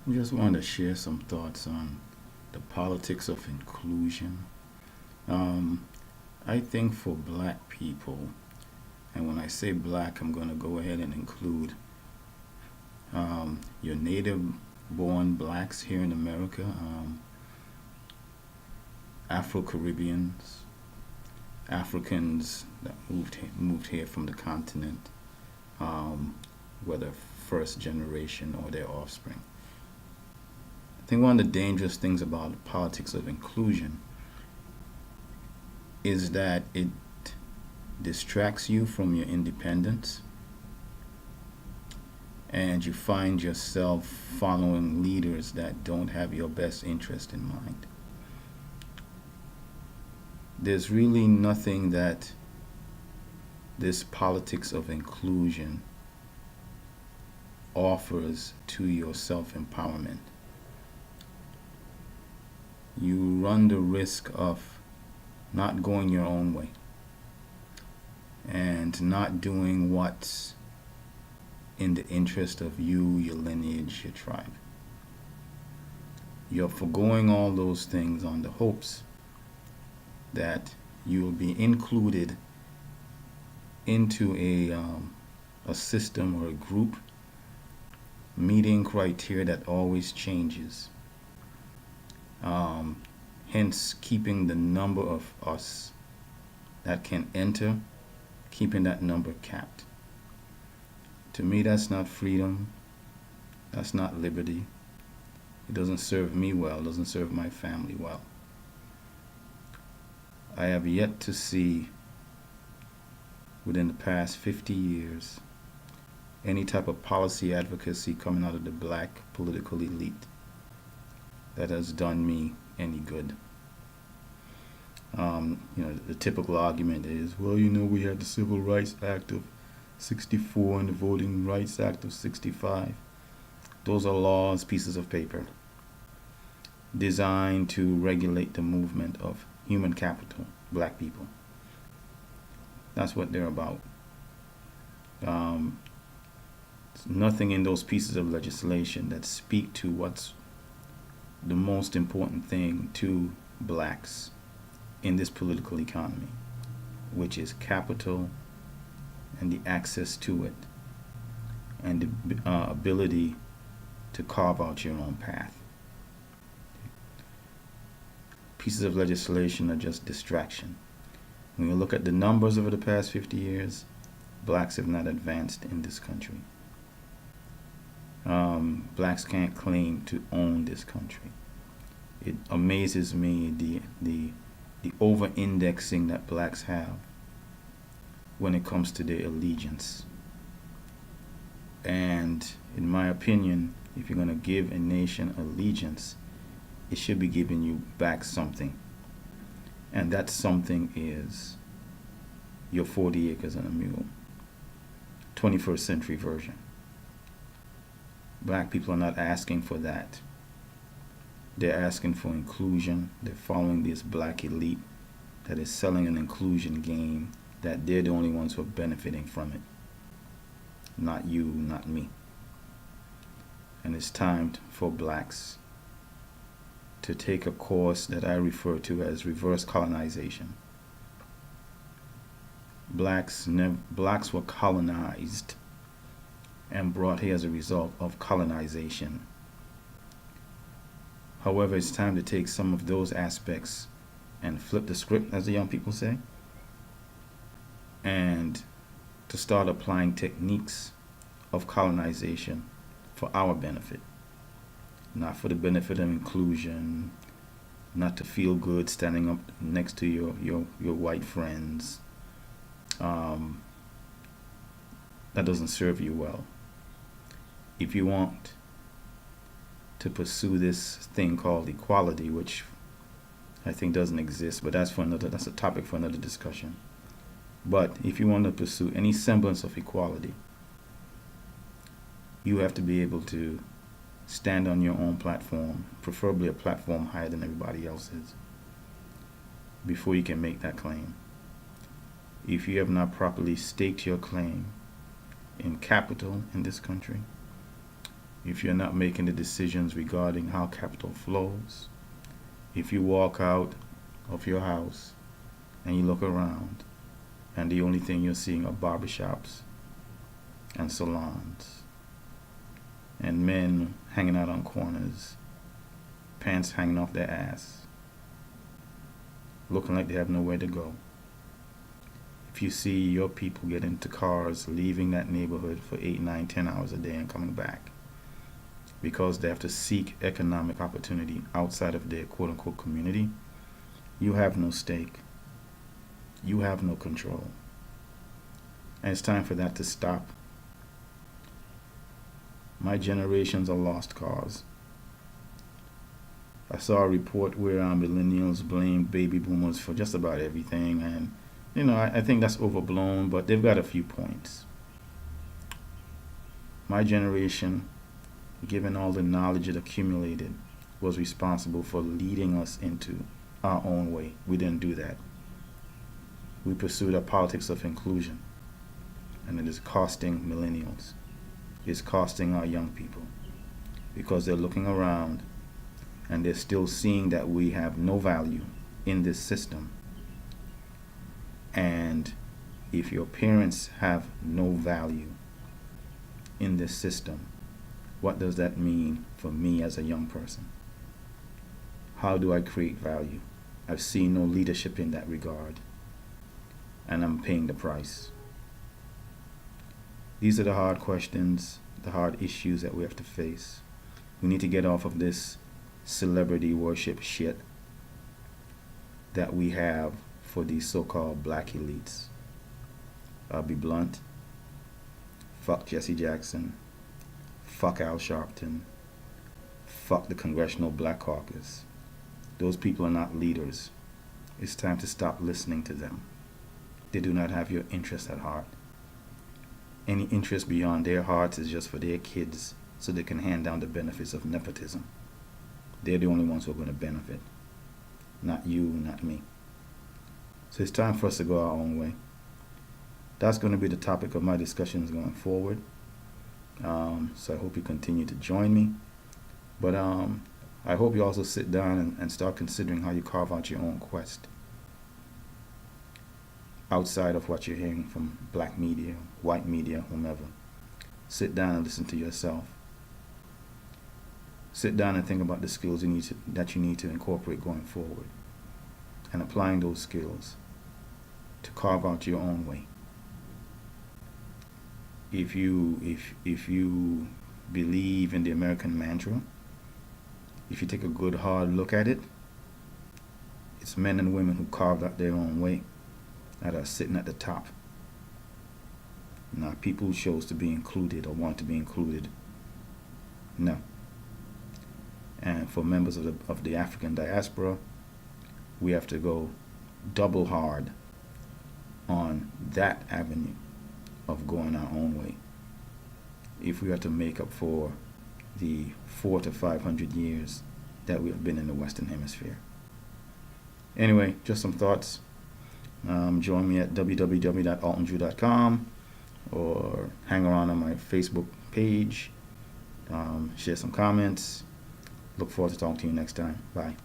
I just want to share some thoughts on the politics of inclusion. Um, I think for black people, and when I say black, I'm going to go ahead and include your native born blacks here in America, Afro Caribbeans, Africans that moved here from the continent, um, whether first generation or their offspring. I think one of the dangerous things about the politics of inclusion is that it distracts you from your independence and you find yourself following leaders that don't have your best interest in mind. There's really nothing that this politics of inclusion offers to your self empowerment. You run the risk of not going your own way and not doing what's in the interest of you, your lineage, your tribe. You're foregoing all those things on the hopes that you will be included into a system or a group meeting criteria that always changes. Um, Hence, keeping the number of us that can enter, keeping that number capped. To me, that's not freedom. That's not liberty. It doesn't serve me well. It doesn't serve my family well. I have yet to see within the past 50 years any type of policy advocacy coming out of the black political elite that has done me any good. The typical argument is, well, we had the Civil Rights Act of 64 and the Voting Rights Act of 65. Those are laws, pieces of paper, designed to regulate the movement of human capital, black people. That's what they're about. Um, Nothing in those pieces of legislation that speak to what's the most important thing to blacks in this political economy, which is capital and the access to it and the ability to carve out your own path. Pieces of legislation are just distraction. When you look at the numbers over the past 50 years, blacks have not advanced in this country. Blacks can't claim to own this country. It amazes me the over-indexing that blacks have when it comes to their allegiance. And in my opinion, if you're going to give a nation allegiance, it should be giving you back something. And that something is your 40 acres and a mule. 21st century version. Black people are not asking for that. They're asking for inclusion. They're following this black elite that is selling an inclusion game that they're the only ones who are benefiting from it. Not you, not me. And it's time for blacks to take a course that I refer to as reverse colonization. Blacks were colonized and brought here as a result of colonization. However, it's time to take some of those aspects and flip the script, as the young people say, and to start applying techniques of colonization for our benefit, not for the benefit of inclusion, not to feel good standing up next to your white friends. That doesn't serve you well. If you want to pursue this thing called equality, which I think doesn't exist, but that's a topic for another discussion. But if you want to pursue any semblance of equality, you have to be able to stand on your own platform, preferably a platform higher than everybody else's, before you can make that claim. If you have not properly staked your claim in capital in this country, if you're not making the decisions regarding how capital flows, if you walk out of your house and you look around and the only thing you're seeing are barbershops and salons and men hanging out on corners, pants hanging off their ass, looking like they have nowhere to go. If you see your people get into cars leaving that neighborhood for 8, 9, 10 hours a day and coming back because they have to seek economic opportunity outside of their quote unquote community, you have no stake. You have no control. And it's time for that to stop. My generation's a lost cause. I saw a report where millennials blame baby boomers for just about everything, and I think that's overblown, but they've got a few points. My generation, given all the knowledge it accumulated, was responsible for leading us into our own way. We didn't do that. We pursued a politics of inclusion, and it is costing millennials. It's costing our young people because they're looking around and they're still seeing that we have no value in this system. And if your parents have no value in this system, what does that mean for me as a young person? How do I create value? I've seen no leadership in that regard, and I'm paying the price. These are the hard questions, the hard issues that we have to face. We need to get off of this celebrity worship shit that we have for these so-called black elites. I'll be blunt. Fuck Jesse Jackson. Fuck Al Sharpton. Fuck the Congressional Black Caucus. Those people are not leaders. It's time to stop listening to them. They do not have your interest at heart. Any interest beyond their hearts is just for their kids so they can hand down the benefits of nepotism. They're the only ones who are going to benefit. Not you, not me. So it's time for us to go our own way. That's going to be the topic of my discussions going forward. So I hope you continue to join me. But I hope you also sit down and start considering how you carve out your own quest outside of what you're hearing from black media, white media, whomever. Sit down and listen to yourself. Sit down and think about the skills that you need to incorporate going forward, and applying those skills to carve out your own way. If you believe in the American mantra, if you take a good hard look at it, it's men and women who carved out their own way that are sitting at the top. Now, people who chose to be included or want to be included, no. And for members of the African diaspora, we have to go double hard on that avenue of going our own way if we are to make up for the 400 to 500 years that we have been in the Western Hemisphere. Anyway, just some thoughts. Join me at www.altandrew.com or hang around on my Facebook page. Share some comments. Look forward to talking to you next time. Bye.